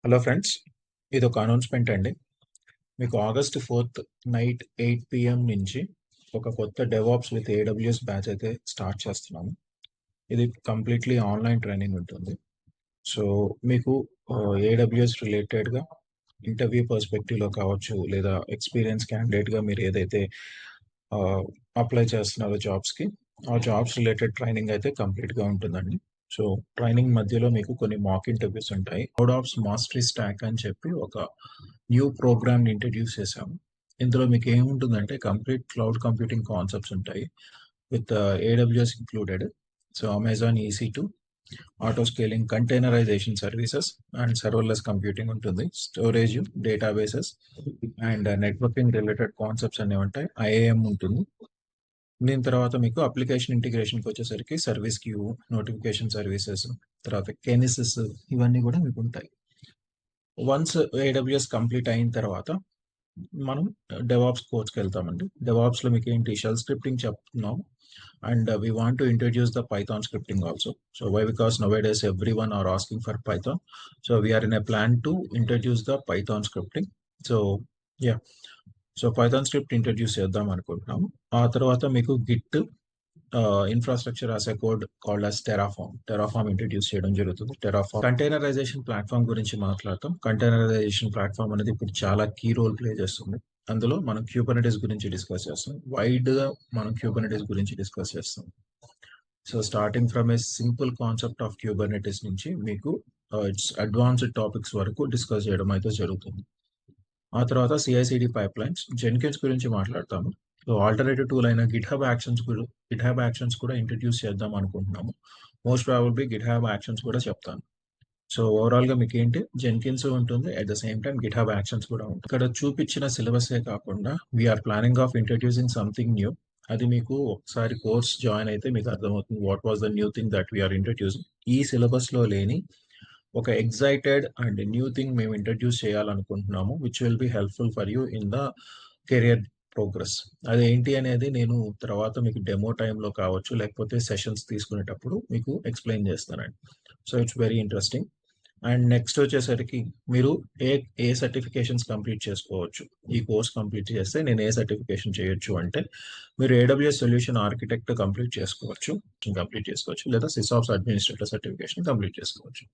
Hello friends, ఇది ఒక announcement అండి. మీకు ఆగస్ట్ 4th నైట్ 8 PM నుంచి ఒక కొత్త డెవాప్స్ విత్ ఏడబ్ల్యూఎస్ బ్యాచ్ అయితే స్టార్ట్ చేస్తున్నాము. ఇది కంప్లీట్లీ ఆన్లైన్ ట్రైనింగ్ ఉంటుంది. సో మీకు ఏడబ్ల్యూఎస్ రిలేటెడ్గా ఇంటర్వ్యూ పర్స్పెక్టివ్లో కావచ్చు, లేదా ఎక్స్పీరియన్స్ క్యాండిడేట్గా మీరు ఏదైతే అప్లై చేస్తున్నారో జాబ్స్కి, ఆ జాబ్స్ రిలేటెడ్ ట్రైనింగ్ అయితే కంప్లీట్గా ఉంటుందండి. సో ట్రైనింగ్ మధ్యలో మీకు కొన్ని మాక్ ఇంటర్వ్యూస్ ఉంటాయి. క్లౌడ్ మాస్టరీ స్టాక్ అని చెప్పి ఒక న్యూ ప్రోగ్రామ్ ఇంట్రడ్యూస్ చేశాము. ఇందులో మీకు ఏముంటుందంటే కంప్లీట్ క్లౌడ్ కంప్యూటింగ్ కాన్సెప్ట్స్ ఉంటాయి with AWS included. So Amazon EC2, auto scaling, containerization services and serverless computing ఉంటుంది. Storage, databases and networking related concepts అన్నీ ఉంటాయి. IAM ఉంటుంది. దీని తర్వాత మీకు అప్లికేషన్ ఇంటిగ్రేషన్కి వచ్చేసరికి సర్వీస్ క్యూ, నోటిఫికేషన్ సర్వీసెస్, తర్వాత కెనిసిస్, ఇవన్నీ కూడా మీకు ఉంటాయి. వన్స్ AWS కంప్లీట్ అయిన తర్వాత మనం డెవాప్స్ కోర్స్కి వెళ్తామండి. డెవాప్స్లో మీకు ఏంటి షెల్ స్క్రిప్టింగ్ చెప్తున్నాం, and we want to introduce the Python scripting also. So why because nowadays every one are asking for Python. So we're in a plan to introduce the Python scripting. So ya, so Python script introduce చేద్దాం అనుకుంటున్నాము. ఆ తర్వాత మీకు Git infrastructure as a code called as Terraform introduce చేయడం జరుగుతుంది. Terraform containerisation platform గురించి మాట్లాడతాం. Containerisation platform అనేది ఇప్పుడు చాలా కీ రోల్ ప్లే చేస్తుంది. అందులో మనం క్యూబర్నెటిస్ గురించి డిస్కస్ చేస్తాం. వైడ్గా మనం క్యూబర్నెటిస్ గురించి డిస్కస్ చేస్తాం. So starting from A simple concept of Kubernetes నుంచి మీకు అడ్వాన్స్డ్ టాపిక్స్ వరకు డిస్కస్ చేయడం అయితే జరుగుతుంది. ఆ తర్వాత CI/CD పైప్లైన్స్, జెన్కిన్స్ గురించి మాట్లాడతాము. సో ఆల్టర్నేటివ్ టూల్ అయిన గిట్ హ్యాబ్ యాక్షన్స్ కూడా ఇంట్రడ్యూస్ చేద్దాం అనుకుంటున్నాము. Most probably GitHub actions కూడా చెప్తాను. సో ఓవరాల్గా మీకు ఏంటి, జెన్కిన్స్ ఉంటుంది, at the same time GitHub actions కూడా ఉంటుంది. ఇక్కడ చూపించిన సిలబసే కాకుండా we're planning of introducing something new. అది మీకు ఒకసారి కోర్స్ జాయిన్ అయితే మీకు అర్థమవుతుంది what was the new thing that we're introducing. ఈ సిలబస్లో లేని ఒక ఎగ్జైటెడ్ అండ్ న్యూ థింగ్ మేము ఇంట్రడ్యూస్ చేయాలనుకుంటున్నాము, which will be helpful for you in the career progress. అదేంటి అనేది నేను తర్వాత మీకు డెమో టైంలో కావచ్చు, లేకపోతే సెషన్స్ తీసుకునేటప్పుడు మీకు ఎక్స్ప్లెయిన్ చేస్తానండి. So it's very interesting. And next వచ్చేసరికి మీరు ఏ సర్టిఫికేషన్స్ కంప్లీట్ చేసుకోవచ్చు. ఈ కోర్స్ కంప్లీట్ చేస్తే నేను ఏ సర్టిఫికేషన్ చేయొచ్చు అంటే, మీరు AWS సొల్యూషన్ ఆర్కిటెక్ట్ కంప్లీట్ చేసుకోవచ్చు, లేదా సిసాప్స్ అడ్మినిస్ట్రేటర్ సర్టిఫికేషన్ కంప్లీట్ చేసుకోవచ్చు.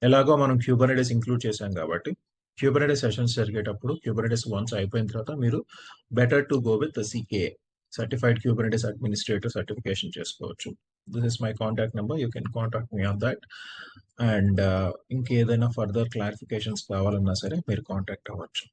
ఎలాగో మనం క్యూబర్నెటిస్ ఇంక్లూడ్ చేశాం కాబట్టి క్యూబర్నెటిస్ సెషన్స్ జరిగేటప్పుడు క్యూబర్నెటిస్ వన్స్ అయిపోయిన తర్వాత మీరు better to go with CKA, certified Kubernetes administrator certification చేసుకోవచ్చు. This is my contact number, you can contact me on that. And ఇంకేదైనా ఫర్దర్ క్లారిఫికేషన్స్ కావాలన్నా సరే మీరు కాంటాక్ట్ అవ్వచ్చు.